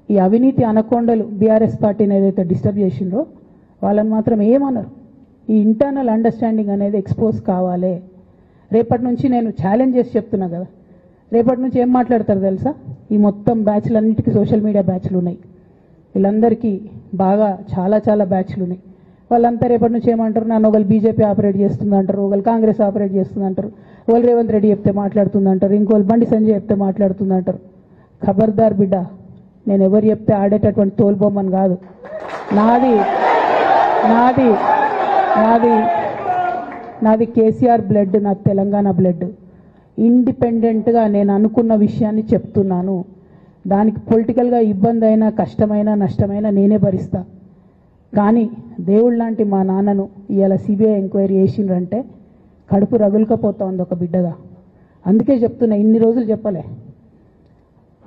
ఈ అవినీతి అనకొండలు బీఆర్ఎస్ పార్టీని ఏదైతే డిస్టర్బ్ చేసిండ్రో వాళ్ళని మాత్రం ఏమన్నారు. ఈ ఇంటర్నల్ అండర్స్టాండింగ్ అనేది ఎక్స్పోజ్ కావాలి. రేపటి నుంచి నేను ఛాలెంజ్ చేసి చెప్తున్నా కదా, రేపటి నుంచి ఏం మాట్లాడతారు తెలుసా? ఈ మొత్తం బ్యాచ్లన్నిటికీ సోషల్ మీడియా బ్యాచ్లు ఉన్నాయి. వీళ్ళందరికీ బాగా చాలా చాలా బ్యాచ్లు ఉన్నాయి. వాళ్ళంతా రేపటి నుంచి ఏమంటారు? నన్ను ఒకళ్ళు బీజేపీ ఆపరేట్ చేస్తుంది అంటారు, ఒకళ్ళు కాంగ్రెస్ ఆపరేట్ చేస్తుంది అంటారు, ఒకళ్ళు రేవంత్ రెడ్డి చెప్తే మాట్లాడుతుంది అంటారు, ఇంకోళ్ళు బండి సంజయ్ చెప్తే మాట్లాడుతుంది అంటారు. ఖబర్దార్ బిడ్డ, నేను ఎవరు చెప్తే ఆడేటటువంటి తోలుబొమ్మని కాదు. నాది నాది నాది నాది కేసీఆర్ బ్లడ్, నాది తెలంగాణ బ్లడ్. ఇండిపెండెంట్గా నేను అనుకున్న విషయాన్ని చెప్తున్నాను. దానికి పొలిటికల్గా ఇబ్బంది అయినా కష్టమైనా నష్టమైనా నేనే భరిస్తా. కానీ దేవుళ్ళ లాంటి మా నాన్నను ఇవాళ సిబిఐ ఎంక్వైరీ చేసిండ్రంటే కడుపు రగులుకపోతా ఉంది ఒక బిడ్డగా. అందుకే చెప్తున్నా, ఇన్ని రోజులు చెప్పలే.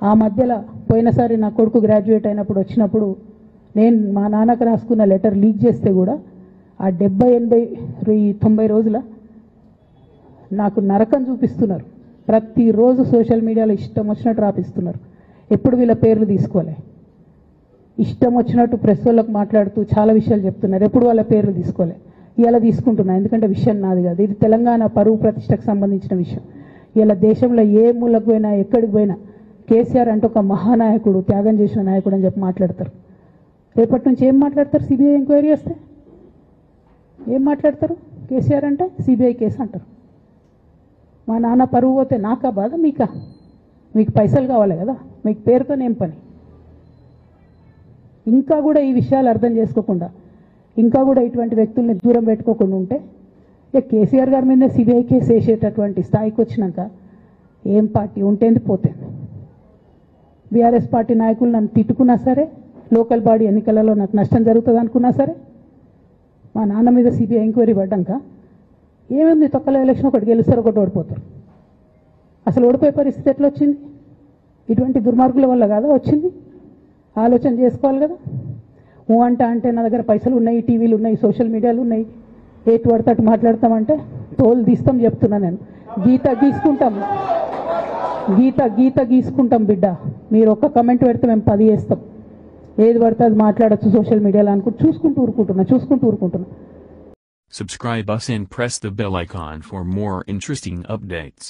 ఆ మధ్యలో పోయినసారి నా కొడుకు గ్రాడ్యుయేట్ అయినప్పుడు వచ్చినప్పుడు నేను మా నాన్నకు రాసుకున్న లెటర్ లీక్ చేస్తే కూడా ఆ 70, 80, 90 రోజుల నాకు నరకం చూపిస్తున్నారు. ప్రతిరోజు సోషల్ మీడియాలో ఇష్టం వచ్చినట్టు రాపిస్తున్నారు. ఎప్పుడు వీళ్ళ పేర్లు తీసుకోలే, ఇష్టం వచ్చినట్టు ప్రెస్ వాళ్ళకు మాట్లాడుతూ చాలా విషయాలు చెప్తున్నారు. ఎప్పుడు వాళ్ళ పేర్లు తీసుకోలే. ఇలా తీసుకుంటున్నా, ఎందుకంటే విషయం నాది కాదు. ఇది తెలంగాణ పరువు ప్రతిష్టకు సంబంధించిన విషయం. ఇలా దేశంలో ఏ మూలకు పోయినా ఎక్కడికి పోయినా కేసీఆర్ అంటే ఒక మహానాయకుడు, త్యాగం చేసిన నాయకుడు అని చెప్పి మాట్లాడతారు. రేపటి నుంచి ఏం మాట్లాడతారు? సిబిఐ ఎంక్వైరీ చేస్తే ఏం మాట్లాడతారు? కేసీఆర్ అంటే సిబిఐ కేసు అంటారు. మా నాన్న పరువు పోతే నాకా బాధ, మీకా? మీకు పైసలు కావాలి కదా, మీకు పేరుతోనేం పని? ఇంకా కూడా ఈ విషయాలు అర్థం చేసుకోకుండా, ఇంకా కూడా ఇటువంటి వ్యక్తుల్ని దూరం పెట్టుకోకుండా ఉంటే కేసీఆర్ గారి మీద సిబిఐ కేసు వేసేటటువంటి స్థాయికి వచ్చినాక ఏం పార్టీ ఉంటేంది పోతేంది. బీఆర్ఎస్ పార్టీ నాయకులు నన్ను తిట్టుకున్నా సరే, లోకల్ బాడీ ఎన్నికలలో నాకు నష్టం జరుగుతుంది అనుకున్నా సరే, మా నాన్న మీద సిబిఐ ఎంక్వైరీ పడ్డాక ఏముంది? తొక్కల ఎలక్షన్ ఒకటి గెలుస్తారు, ఒకటి ఓడిపోతారు. అసలు ఓడిపోయే పరిస్థితి ఎట్లా వచ్చింది? ఇటువంటి దుర్మార్గుల వల్ల కాదా వచ్చింది? ఆలోచన చేసుకోవాలి కదా. అంటే నా దగ్గర పైసలు ఉన్నాయి, టీవీలు ఉన్నాయి, సోషల్ మీడియాలు ఉన్నాయి, ఏటు పడితే అటు మాట్లాడతామంటే తోలు తీస్తాం చెప్తున్నా నేను. గీత గీసుకుంటాం బిడ్డ. మీరు ఒక్క కమెంట్ పెడితే మేము 10 చేస్తాం. ఏది పడితే అది మాట్లాడచ్చు సోషల్ మీడియాలో అనుకుంటూ చూసుకుంటూ ఊరుకుంటున్నా. Subscribe us and press the bell icon for more interesting updates.